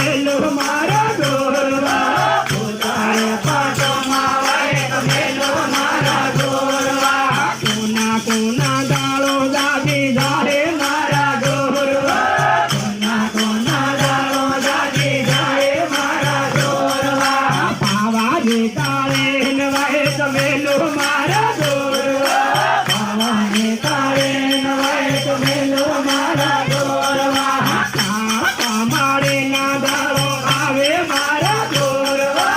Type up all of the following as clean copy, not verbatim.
कमेलो मारा गोरवा उतारे पाटो मावा कमेलो मारा गोरवा कोना कोना गालो जागी जाए मारा गोरवा कोना कोना गालो जागी जाए मारा गोरवा पावा जी काले नवाए कमेलो मारा गोरवा पावा जी काले नवाए कमेलो मारा गोरवा मारे ना गालो आवे मारा गोरवा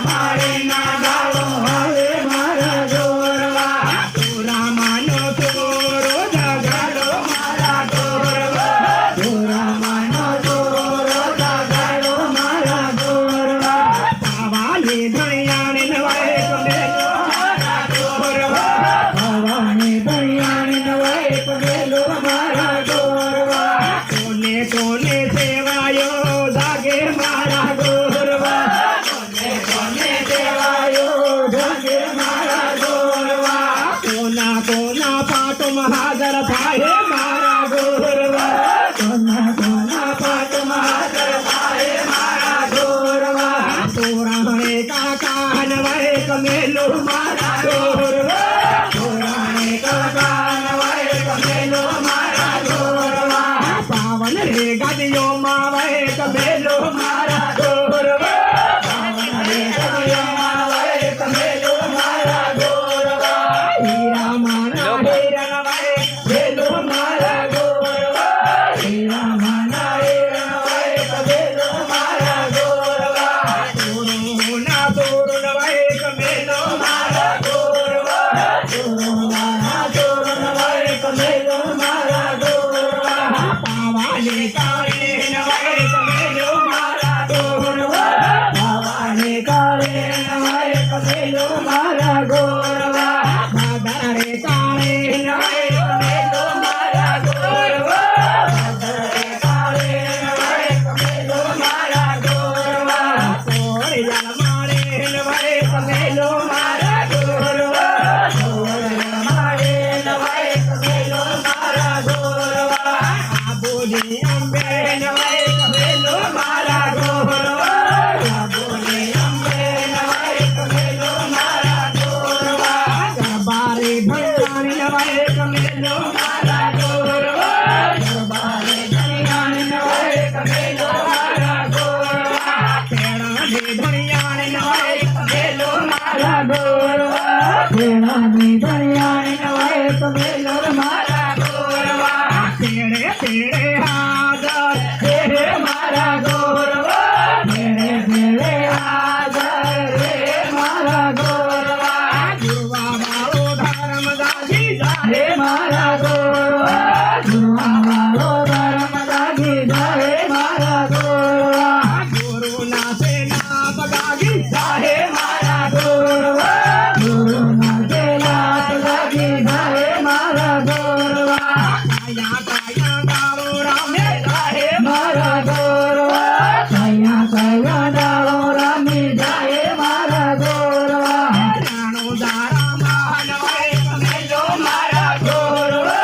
मारे ना गालो आवे मारा गोरवा तोरा मानो तोरो जगालो मारा गोरवा तोरा मानो तोरो जगालो मारा गोरवा पावाले धनियाने नवाए कमेलो मारा गोरवा पावाले धनियाने नवाए कमेलो मारा गोरवा कोने कोने सेवायो जागे मारा गोरवा कोने कोने सेवायो जागे मारा गोरवा कोना कोना पाटो महाजर पाए मारा गोरवा कोना कोना पाटो महाजर पाए मारा गोरवा तोरा हरे काका नवाए कमेलो मारा गोरवा तोरा हरे काका नवाए कमेलो मारा गोरवा पावन रे गदियो मावे कमेलो मारा गोरवा पावन रे गदियो मावे कमेलो मारा गोरवा हीरा माना हीरा नवाए कमेलो मारा गोरवा हीरा माना हीरा नवाए कमेलो मारा गोरवा तोरो ना तोरो नवाए कमेलो मारा गोरवा तोरो ना तोरो नवाए कमेलो मारा गोरवा पावाले काले नवाए कमेलो मारा गोरवा पावाले काले नवाए कमेलो मारा गोरवा भादरे काले नवाए कमेलो मारा गोरवा भादरे काले नवाए कमेलो मारा गोरवा सोरिया मारे नवाए कमेलो मारा गोरवा सोरिया मारे नवाए कमेलो मारा गोरवा आबोली अम्बे नवाए कमेलो मारा गोरवा आबोली अम्बे नवाए कमेलो मारा गोरवा दरबारे भंडारी नवाए कमेलो मारा गोरवा दरबारे भंडारी नवाए कमेलो मारा गोरवा तेरा दे धनियाने नवाए कमेलो मारा गोरवा तेरा दे धनियाने नवाए कमेलो मारा गोरवा तेरे तेरे हाजर तेरे मारा गोरवा तेरे तेरे हाजर रे मारा गोरवा गुरुवा बालो धर्म दागी जाए मारा गोरवा गुरुवा बालो धर्म दागी जाए मारा गोरवा गुरु ना से ना बगागी जाए मारा गोरवा गुरु ना से ना बगागी जाए मारा गोरवा काया काया डालो रामे जाए मारा गोरवा काया काया डालो रामे जाए मारा गोरवा राणो दारा मानवाए कमेलो मारा गोरवा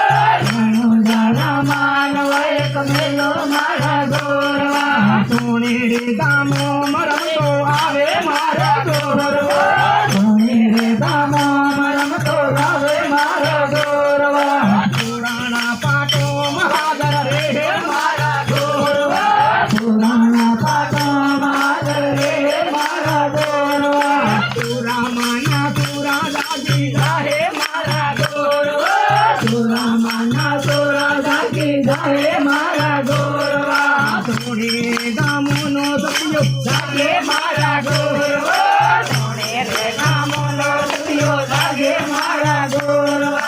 राणो दारा मानवाए कमेलो मारा गोरवा सोने रे दामो मरम तो आवे मारा गोरवा सोने रे दामो मरम तो आवे मारा गोरवा पुराना पाटो महाजर रे मारा गोरवा पुराना पाटो महाजर रे मारा गोरवा तुरा माना तुरा जागी जाए मारा गोरवा तुरा माना तुरा जागी जाए मारा गोरवा सोने दामोनो सतियो जागे मारा गोरवा सोने रे दामोनो सतियो जागे मारा गोरवा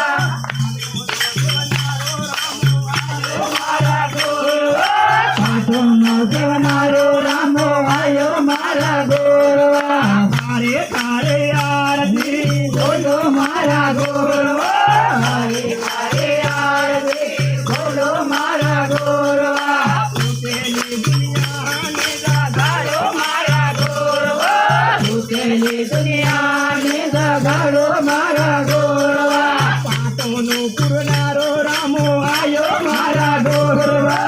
पाटोनो सेवनारो रामो आयो मारा गोरवा तारे तारे आरती बोलो मारा गोरवा तारे तारे आरती बोलो मारा गोरवा उतेली दुनिया ने जगाड़ो मारा गोरवा उतेली दुनिया ने जगाड़ो मारा गोरवा पाटोनो पुरनारो रामो आयो मारा गोरवा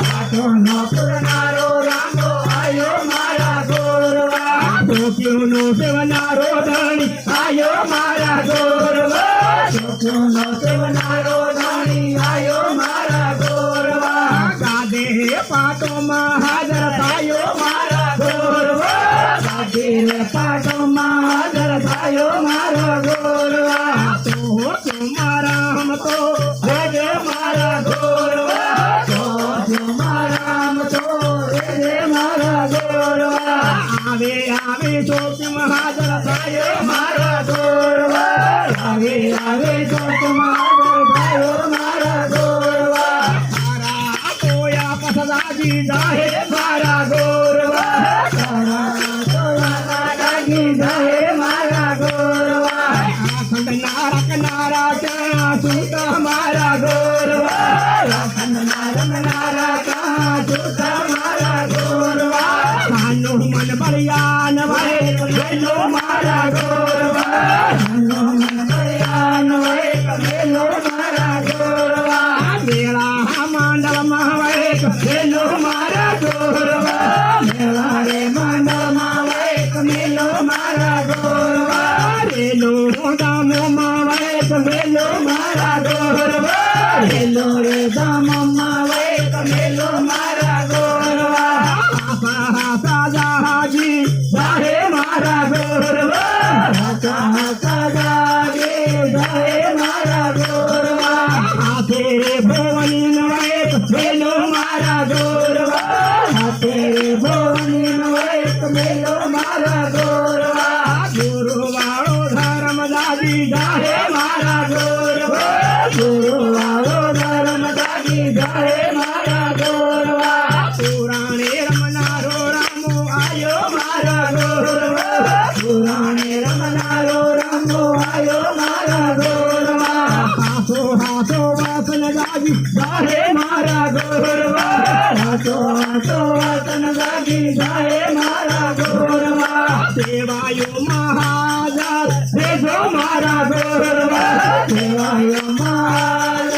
पाटोनो पुरनारो ચોખ્ખુંનો સેવનારો ધણી આયો મારા ગોરવા ચોખ્ખુંનો સેવનારો ધણી આયો મારા ગોરવા ગાદે પાટોમાં હાજર થાયો મારા ગોરવા ગાદે પાટોમાં હાજર થાયો મારા ગોરવા તો મારા હમ તો રેજે મારા ગોરવા તો મારા હમ તો રેજે મારા ગોરવા આવે આવે ચોકમાં હાજર થાયો મારા ગોરવા આવે આવે ચોકમાં હાજર થાયો મારા ગોરવા તારા કોયા પસદાજી જાહે મારા ગોરવા તારા કોયા પસદાજી જાહે મારા ગોરવા આખંડ નારા ક્યાં સુતા મારા ગોરવા આખંડ નારા ક્યાં સુતા મારા ગોરવા કાનો મન બળિયાન વહે કમેલો મારા ગોરવા કાનો મન બળિયાન વહે કમેલો મારા ગોરવા મેળા માંડલમાં વહે કમેલો મારા ગોરવા મેળા રે માંડલમાં વહે કમેલો મારા ગોરવા રેલો દામોમાં વહે કમેલો મારા ગોરવા રેલો રે દામોમાં વહે કમેલો મારા ગોરવા હાજી જાહે મારા ગોરવા જાહે મારા ગોરવા હાથે ભવની નવે કમેલો મારા ગોરવા હાથે ભવની નવે કમેલો મારા ગોરવા ગુરુવાળો ધર્મ દાદી જાહે મારા ગોરવા ગુરુવાળો ધર્મ દાદી જાહે મારા ગોરવા પુરાણે રમનારો રામો આયો મારા ગોરવા પુરાણે રમનારો રામો આયો મારા ગોરવા હાથો હાથો વાસન દાદી જાહે મારા ગોરવા હાથો હાથો વાસન દાદી જાહે મારા ગોરવા સેવાયો મહારાજ રેજો મારા ગોરવા સેવાયો મહારાજ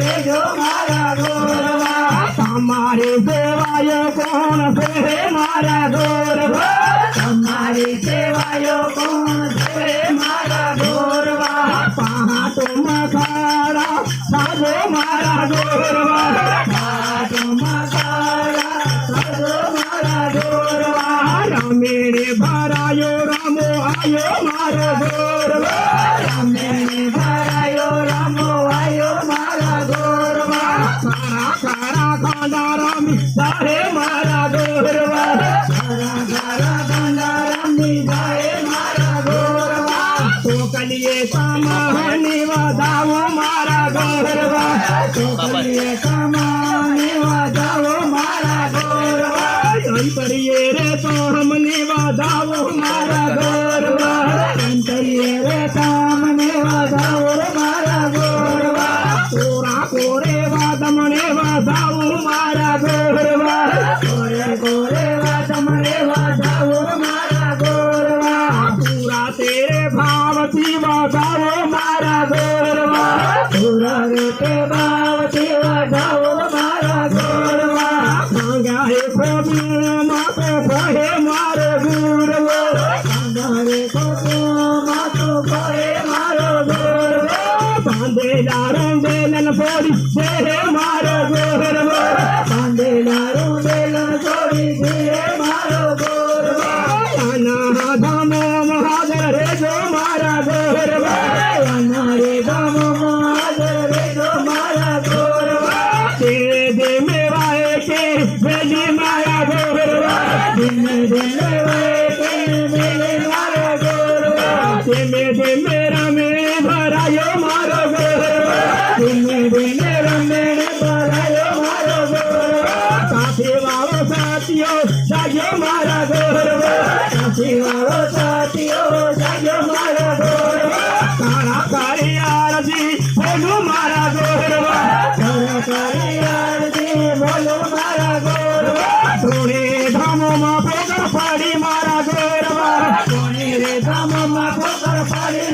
રેજો મારા ગોરવા તમારે સેવાયો કોણ છે મારા ગોરવા તમારી સેવાયો કોણ છે મારા ગોરવા પહાટો મખાડા સાજો મારા ગોરવા પહાટો મખાડા સાજો મારા ગોરવા રમેણે ભરાયો રામો આયો મારો ગોરવા રમેણે ભરાયો રામો આયો મારા ગોરવા સારા સારા ખાંડા રામી જાહે મારા ગોરવા સારા સારા ખાંડા રામી જાહે મારા ગોરવા તો કલીએ સામાની વધાવો મારા ગોરવા તો કલીએ સામાની વધાવો મારા ગોરવા જોઈ પડીએ રે તો હમને વધાવો મારા ગોરવા અંતરીએ રે સામને વધાવો મારા ગોરવા કોરા કોરે વાદમને વધાવો મારા ગોરવા કોરે કોરે વાદમને વધાવો મારા ગોરવા પૂરા તેરે ભાવથી વધાવો મારા ગોરવા પૂરા તે ભાવથી વધાવો મારા ગોરવા માંગ્યા હે ખોબી માતો કહે મારો ગોરવા માંગ્યા હે ખોબી માતો કહે મારો ગોરવા બાંધેલા રંગેલન ફોડી છે મારો ગોરવા બાંધેલા રંગેલન ફોડી છે મારો ગોરવા આના ધામો મહાજર રેજો મારા ગોરવા આના રે ધામો મહાજર રેજો મારા ગોરવા તે દે મેવાએ કે વેલી મારા ગોરવા દિને દિને વાએ કે વેલી મારા ગોરવા દિને દિને રમે ભરાયો મારો ગોરવા દિને દિને રમે ભરાયો મારો ગોરવા સાથે વાળો સાથીઓ જાગ્યો મારા ગોરવા સાથે વાળો સાથીઓ જાગ્યો મારા ગોરવા કાળા કાળી આરતી બોલો મારા ગોરવા કાળા કાળી આરતી બોલો મારા ગોરવા સોને ધામોમાં પોકર પાડી મારા ગોરવા સોને રે ધામોમાં પોકર પાડી